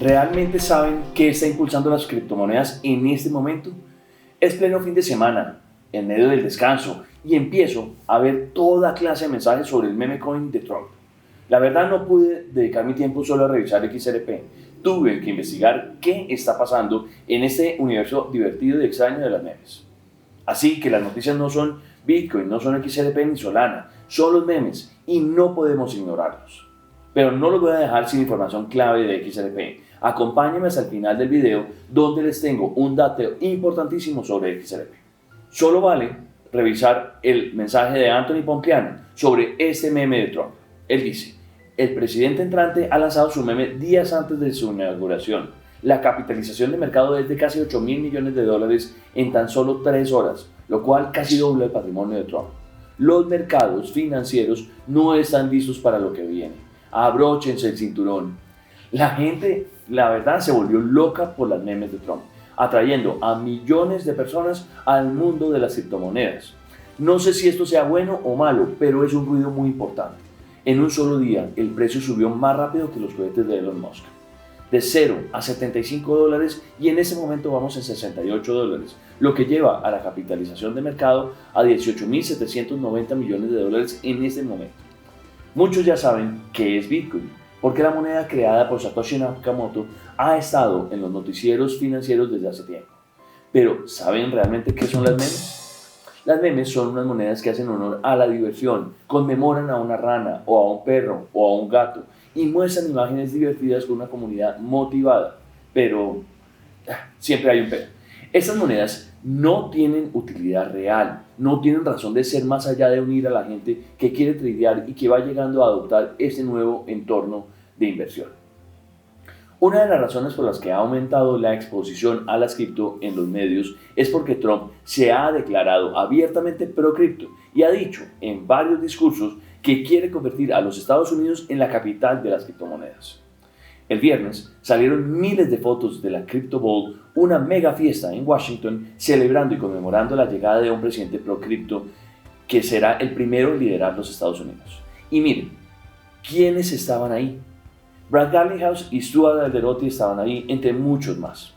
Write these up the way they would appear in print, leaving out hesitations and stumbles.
¿Realmente saben qué está impulsando las criptomonedas en este momento? Es pleno fin de semana, en medio del descanso, y empiezo a ver toda clase de mensajes sobre el meme coin de Trump. La verdad no pude dedicar mi tiempo solo a revisar XRP. Tuve que investigar qué está pasando en este universo divertido y extraño de las memes. Así que las noticias no son Bitcoin, no son XRP ni Solana, son los memes y no podemos ignorarlos. Pero no los voy a dejar sin información clave de XRP. Acompáñenme hasta el final del video donde les tengo un dato importantísimo sobre XRP. Solo vale revisar el mensaje de Anthony Pompliano sobre este meme de Trump. Él dice: el presidente entrante ha lanzado su meme días antes de su inauguración. La capitalización de mercado es de casi 8.000 millones de dólares en tan solo 3 horas, lo cual casi dobla el patrimonio de Trump. Los mercados financieros no están listos para lo que viene. Abróchense el cinturón. La gente, la verdad, se volvió loca por las memes de Trump, atrayendo a millones de personas al mundo de las criptomonedas. No sé si esto sea bueno o malo, pero es un ruido muy importante. En un solo día, el precio subió más rápido que los cohetes de Elon Musk. De 0 a 75 dólares y en ese momento vamos en 68 dólares, lo que lleva a la capitalización de mercado a 18.790 millones de dólares en este momento. Muchos ya saben qué es Bitcoin, porque la moneda creada por Satoshi Nakamoto ha estado en los noticieros financieros desde hace tiempo. Pero, ¿saben realmente qué son las memes? Las memes son unas monedas que hacen honor a la diversión, conmemoran a una rana o a un perro o a un gato y muestran imágenes divertidas con una comunidad motivada. Pero siempre hay un pero. Estas monedas no tienen utilidad real, no tienen razón de ser más allá de unir a la gente que quiere tradear y que va llegando a adoptar este nuevo entorno de inversión. Una de las razones por las que ha aumentado la exposición a las cripto en los medios es porque Trump se ha declarado abiertamente pro-cripto y ha dicho en varios discursos que quiere convertir a los Estados Unidos en la capital de las criptomonedas. El viernes salieron miles de fotos de la Crypto Bowl, una mega fiesta en Washington celebrando y conmemorando la llegada de un presidente pro-cripto que será el primero en liderar los Estados Unidos. Y miren, ¿quiénes estaban ahí? Brad Garlinghouse y Stuart Alderoty estaban ahí, entre muchos más.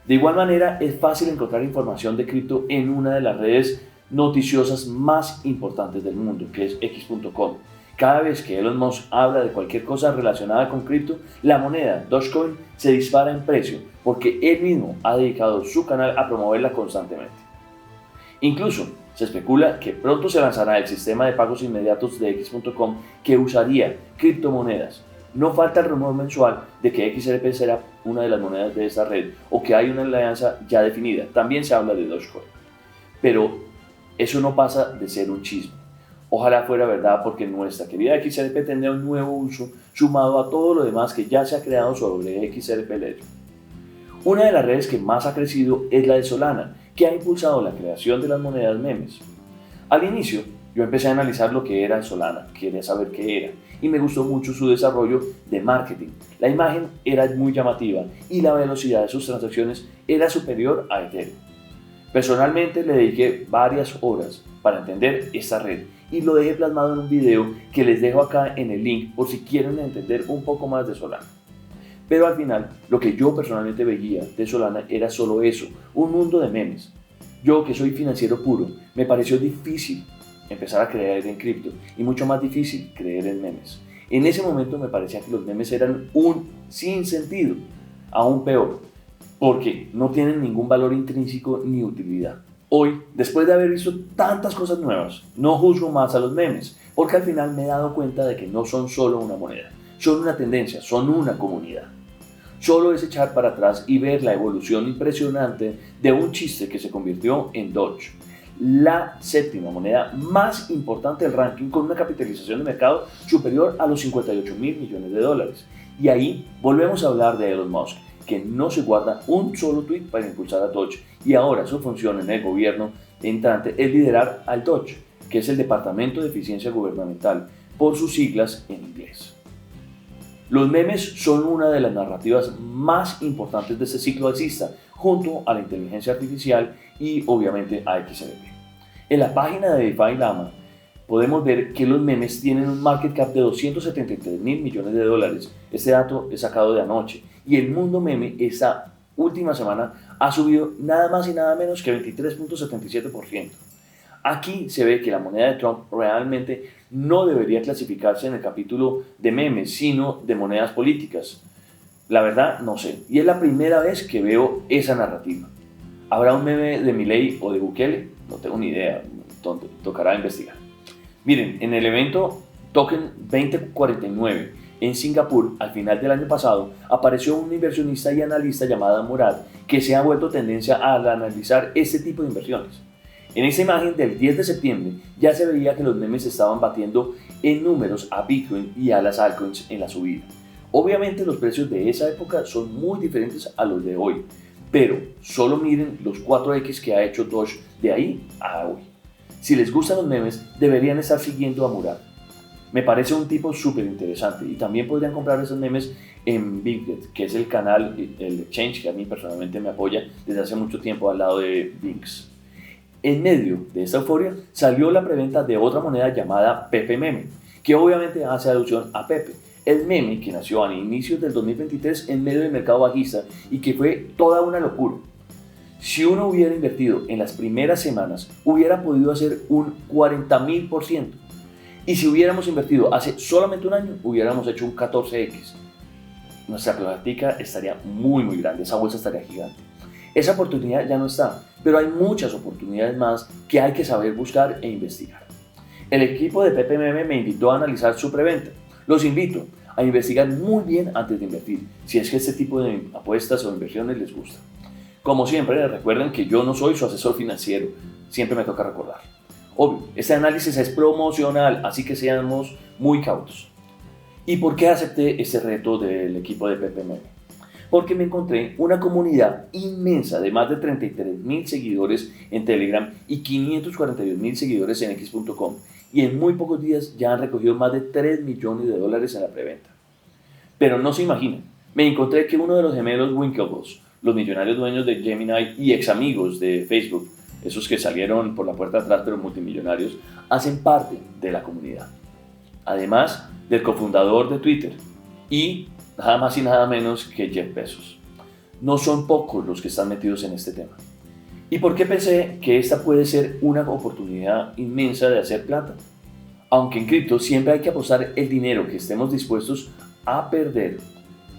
De igual manera, es fácil encontrar información de cripto en una de las redes noticiosas más importantes del mundo, que es x.com. Cada vez que Elon Musk habla de cualquier cosa relacionada con cripto, la moneda Dogecoin se dispara en precio porque él mismo ha dedicado su canal a promoverla constantemente. Incluso se especula que pronto se lanzará el sistema de pagos inmediatos de x.com que usaría criptomonedas. No falta el rumor mensual de que XRP será una de las monedas de esta red o que hay una alianza ya definida. También se habla de Dogecoin. Pero eso no pasa de ser un chisme. Ojalá fuera verdad, porque nuestra querida XRP tendrá un nuevo uso sumado a todo lo demás que ya se ha creado sobre XRP Ledger. Una de las redes que más ha crecido es la de Solana, que ha impulsado la creación de las monedas memes. Al inicio, yo empecé a analizar lo que era Solana, quería saber qué era, y me gustó mucho su desarrollo de marketing. La imagen era muy llamativa y la velocidad de sus transacciones era superior a Ethereum. Personalmente le dediqué varias horas para entender esta red y lo dejé plasmado en un video que les dejo acá en el link por si quieren entender un poco más de Solana. Pero al final, lo que yo personalmente veía de Solana era solo eso, un mundo de memes. Yo, que soy financiero puro, me pareció difícil empezar a creer en cripto y mucho más difícil creer en memes. En ese momento me parecía que los memes eran un sinsentido, aún peor, porque no tienen ningún valor intrínseco ni utilidad. Hoy, después de haber visto tantas cosas nuevas, no juzgo más a los memes, porque al final me he dado cuenta de que no son solo una moneda, son una tendencia, son una comunidad. Solo es echar para atrás y ver la evolución impresionante de un chiste que se convirtió en Doge, la séptima moneda más importante del ranking con una capitalización de mercado superior a los 58.000 millones de dólares. Y ahí volvemos a hablar de Elon Musk, que no se guarda un solo tweet para impulsar a Doge y ahora su función en el gobierno entrante es liderar al Doge, que es el Departamento de Eficiencia Gubernamental, por sus siglas en inglés. Los memes son una de las narrativas más importantes de este ciclo alcista, junto a la inteligencia artificial y obviamente a XRP. En la página de DeFi Lama podemos ver que los memes tienen un market cap de 273.000 millones de dólares. Este dato es sacado de anoche y el mundo meme esta última semana ha subido nada más y nada menos que 23.77%. Aquí se ve que la moneda de Trump realmente no debería clasificarse en el capítulo de memes, sino de monedas políticas. La verdad, no sé. Y es la primera vez que veo esa narrativa. ¿Habrá un meme de Milei o de Bukele? No tengo ni idea. Tocará investigar. Miren, en el evento Token 2049 en Singapur, al final del año pasado, apareció un inversionista y analista llamada Murad, que se ha vuelto tendencia al analizar este tipo de inversiones. En esa imagen del 10 de septiembre ya se veía que los memes estaban batiendo en números a Bitcoin y a las altcoins en la subida. Obviamente los precios de esa época son muy diferentes a los de hoy, pero solo miren los 4x que ha hecho Doge de ahí a hoy. Si les gustan los memes, deberían estar siguiendo a Murad. Me parece un tipo súper interesante y también podrían comprar esos memes en Bitget, que es el canal, el exchange que a mí personalmente me apoya desde hace mucho tiempo al lado de Binx. En medio de esta euforia salió la preventa de otra moneda llamada Pepe Meme, que obviamente hace alusión a Pepe, el meme que nació a inicios del 2023 en medio del mercado bajista y que fue toda una locura. Si uno hubiera invertido en las primeras semanas, hubiera podido hacer un 40.000%. Y si hubiéramos invertido hace solamente un año, hubiéramos hecho un 14x. Nuestra plática estaría muy grande, esa bolsa estaría gigante. Esa oportunidad ya no está, pero hay muchas oportunidades más que hay que saber buscar e investigar. El equipo de PPMM me invitó a analizar su preventa. Los invito a investigar muy bien antes de invertir, si es que este tipo de apuestas o inversiones les gusta. Como siempre, recuerden que yo no soy su asesor financiero, siempre me toca recordar. Obvio, este análisis es promocional, así que seamos muy cautos. ¿Y por qué acepté este reto del equipo de PPMM? Porque me encontré una comunidad inmensa de más de 33.000 seguidores en Telegram y 542.000 seguidores en X.com, y en muy pocos días ya han recogido más de $3 millones en la preventa. Pero no se imaginan, me encontré que uno de los gemelos Winklevoss, los millonarios dueños de Gemini y ex amigos de Facebook, esos que salieron por la puerta de atrás pero multimillonarios, hacen parte de la comunidad. Además del cofundador de Twitter y nada más y nada menos que Jeff Bezos. No son pocos los que están metidos en este tema. ¿Y por qué pensé que esta puede ser una oportunidad inmensa de hacer plata? Aunque en cripto siempre hay que apostar el dinero que estemos dispuestos a perder,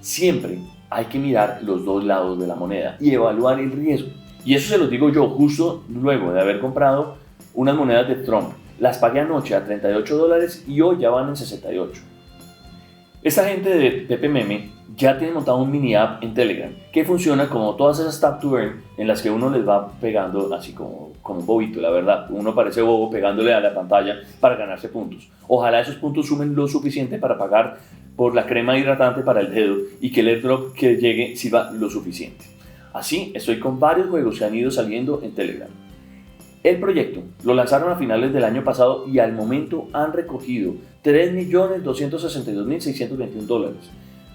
siempre hay que mirar los dos lados de la moneda y evaluar el riesgo. Y eso se lo digo yo justo luego de haber comprado unas monedas de Trump. Las pagué anoche a $38 y hoy ya van en 68. Esta gente de PPMM ya tiene montado un mini app en Telegram que funciona como todas esas tap to earn en las que uno les va pegando así como un bobito, la verdad. Uno parece bobo pegándole a la pantalla para ganarse puntos. Ojalá esos puntos sumen lo suficiente para pagar por la crema hidratante para el dedo y que el airdrop que llegue sirva lo suficiente. Así estoy con varios juegos que han ido saliendo en Telegram. El proyecto lo lanzaron a finales del año pasado y al momento han recogido $3.262.621.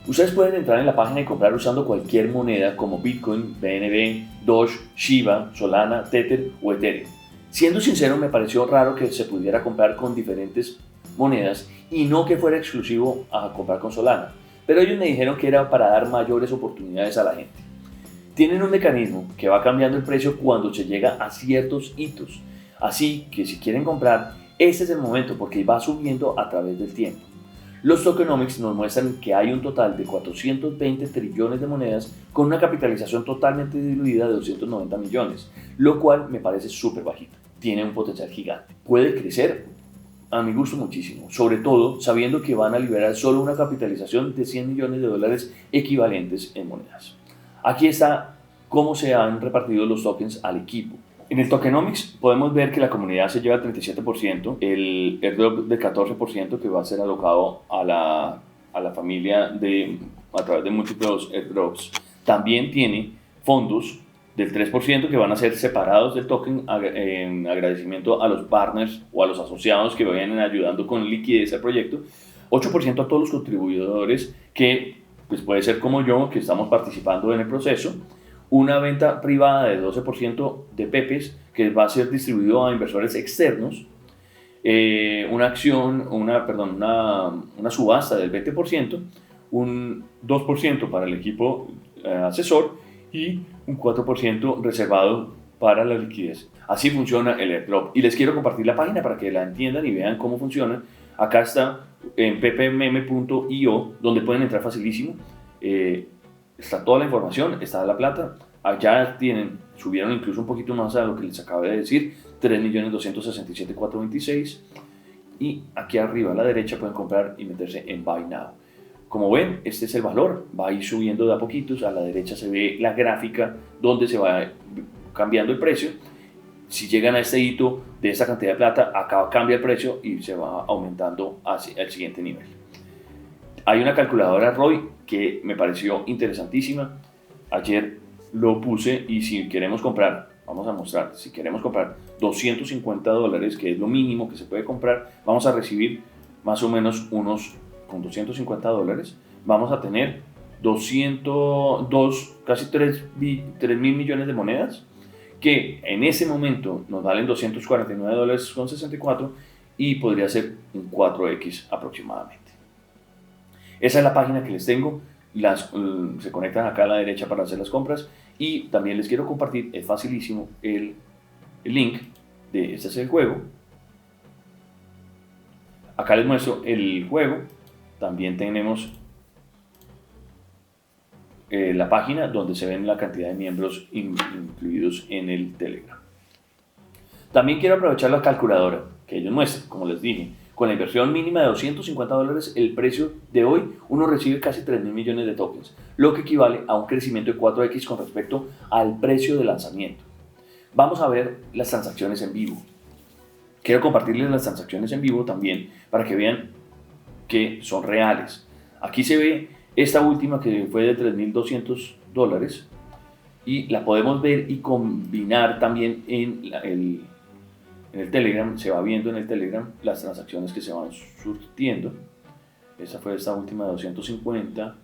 Ustedes pueden entrar en la página y comprar usando cualquier moneda como Bitcoin, BNB, Doge, Shiba, Solana, Tether o Ethereum. Siendo sincero, me pareció raro que se pudiera comprar con diferentes monedas y no que fuera exclusivo a comprar con Solana, pero ellos me dijeron que era para dar mayores oportunidades a la gente. Tienen un mecanismo que va cambiando el precio cuando se llega a ciertos hitos, así que si quieren comprar, este es el momento porque va subiendo a través del tiempo. Los tokenomics nos muestran que hay un total de 420 trillones de monedas con una capitalización totalmente diluida de 290 millones, lo cual me parece súper bajito. Tiene un potencial gigante. Puede crecer, a mi gusto, muchísimo, sobre todo sabiendo que van a liberar solo una capitalización de $100 millones equivalentes en monedas. Aquí está cómo se han repartido los tokens al equipo. En el tokenomics podemos ver que la comunidad se lleva el 37%, el airdrop del 14% que va a ser alocado a la familia a través de múltiples airdrops. También tiene fondos del 3% que van a ser separados del token en agradecimiento a los partners o a los asociados que vayan ayudando con liquidez al proyecto. 8% a todos los contribuidores que pues puede ser como yo, que estamos participando en el proceso. Una venta privada de 12% de PEPES que va a ser distribuido a inversores externos, una subasta del 20%, un 2% para el equipo asesor y un 4% reservado para la liquidez. Así funciona el airdrop. Y les quiero compartir la página para que la entiendan y vean cómo funciona. Acá está en ppmm.io, donde pueden entrar facilísimo. Está toda la información, está la plata. Allá subieron incluso un poquito más a lo que les acabé de decir, 3.267.426. Y aquí arriba a la derecha pueden comprar y meterse en Buy Now. Como ven, este es el valor, va a ir subiendo de a poquitos. A la derecha se ve la gráfica donde se va cambiando el precio. Si llegan a este hito de esta cantidad de plata, acá cambia el precio y se va aumentando hacia el siguiente nivel. Hay una calculadora ROI que me pareció interesantísima. Ayer lo puse y si queremos comprar, vamos a mostrar, si queremos comprar $250, que es lo mínimo que se puede comprar, vamos a recibir más o menos con $250, vamos a tener 202, casi 3.000 millones de monedas, que en ese momento nos valen $249.64 y podría ser un 4X aproximadamente. Esa es la página que les tengo. Se conectan acá a la derecha para hacer las compras y también les quiero compartir, es facilísimo, el link de este es el juego. Acá les muestro el juego. También tenemos la página donde se ven la cantidad de miembros incluidos en el Telegram. También quiero aprovechar la calculadora que ellos muestran. Como les dije, con la inversión mínima de $250, el precio de hoy uno recibe casi 3.000 millones de tokens, lo que equivale a un crecimiento de 4X con respecto al precio de lanzamiento. Vamos a ver las transacciones en vivo. Quiero compartirles las transacciones en vivo también para que vean que son reales. Aquí se ve esta última que fue de $3.200 y la podemos ver y combinar también en el Telegram. Se va viendo en el Telegram las transacciones que se van surtiendo. Esta fue esta última de 250.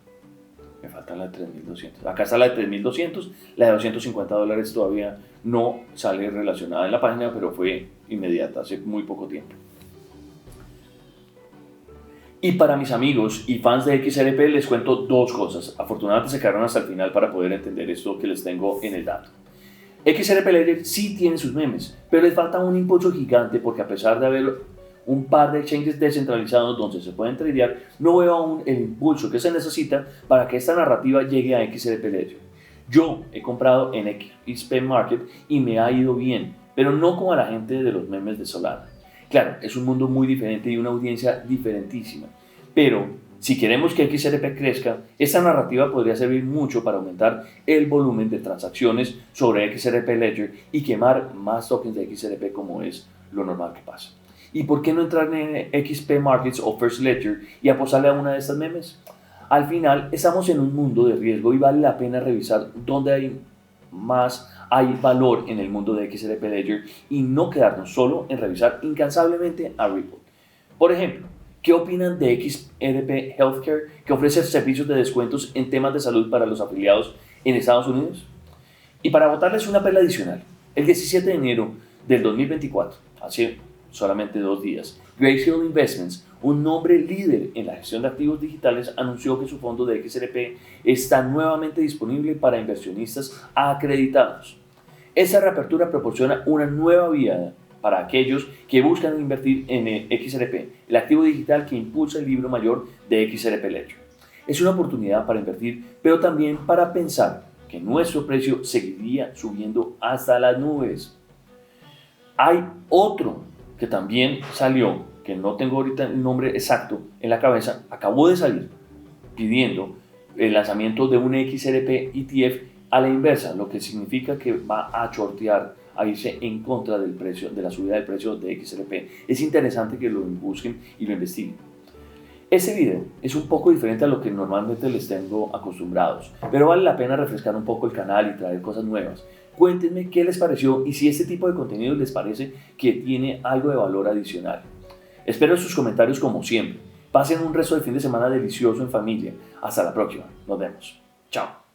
Me falta la de 3.200. Acá está la de 3.200. La de $250 todavía no sale relacionada en la página, pero fue inmediata, hace muy poco tiempo. Y para mis amigos y fans de XRP les cuento dos cosas. Afortunadamente se quedaron hasta el final para poder entender esto que les tengo en el dato. XRP Ledger sí tiene sus memes, pero les falta un impulso gigante porque a pesar de haber un par de exchanges descentralizados donde se pueden tradear, no veo aún el impulso que se necesita para que esta narrativa llegue a XRP Ledger. Yo he comprado en XP Market y me ha ido bien, pero no como a la gente de los memes de Solana. Claro, es un mundo muy diferente y una audiencia diferentísima, pero si queremos que XRP crezca, esta narrativa podría servir mucho para aumentar el volumen de transacciones sobre XRP Ledger y quemar más tokens de XRP como es lo normal que pasa. ¿Y por qué no entrar en XP Markets o First Ledger y apostarle a una de estas memes? Al final estamos en un mundo de riesgo y vale la pena revisar dónde hay valor en el mundo de XRP Ledger y no quedarnos solo en revisar incansablemente a Ripple. Por ejemplo, ¿qué opinan de XRP Healthcare, que ofrece servicios de descuentos en temas de salud para los afiliados en Estados Unidos? Y para botarles una perla adicional, el 17 de enero del 2024, hace solamente 2 días, Grace Hill Investments, un nombre líder en la gestión de activos digitales, anunció que su fondo de XRP está nuevamente disponible para inversionistas acreditados. Esta reapertura proporciona una nueva vía para aquellos que buscan invertir en XRP, el activo digital que impulsa el libro mayor de XRP Ledger. Es una oportunidad para invertir, pero también para pensar que nuestro precio seguiría subiendo hasta las nubes. Hay otro que también salió, que no tengo ahorita el nombre exacto en la cabeza, acabó de salir pidiendo el lanzamiento de un XRP ETF a la inversa, lo que significa que va a shortear, a irse en contra del precio, de la subida del precio de XRP. Es interesante que lo busquen y lo investiguen. Este video es un poco diferente a lo que normalmente les tengo acostumbrados, pero vale la pena refrescar un poco el canal y traer cosas nuevas. Cuéntenme qué les pareció y si este tipo de contenido les parece que tiene algo de valor adicional. Espero sus comentarios como siempre. Pasen un resto de fin de semana delicioso en familia. Hasta la próxima. Nos vemos. Chao.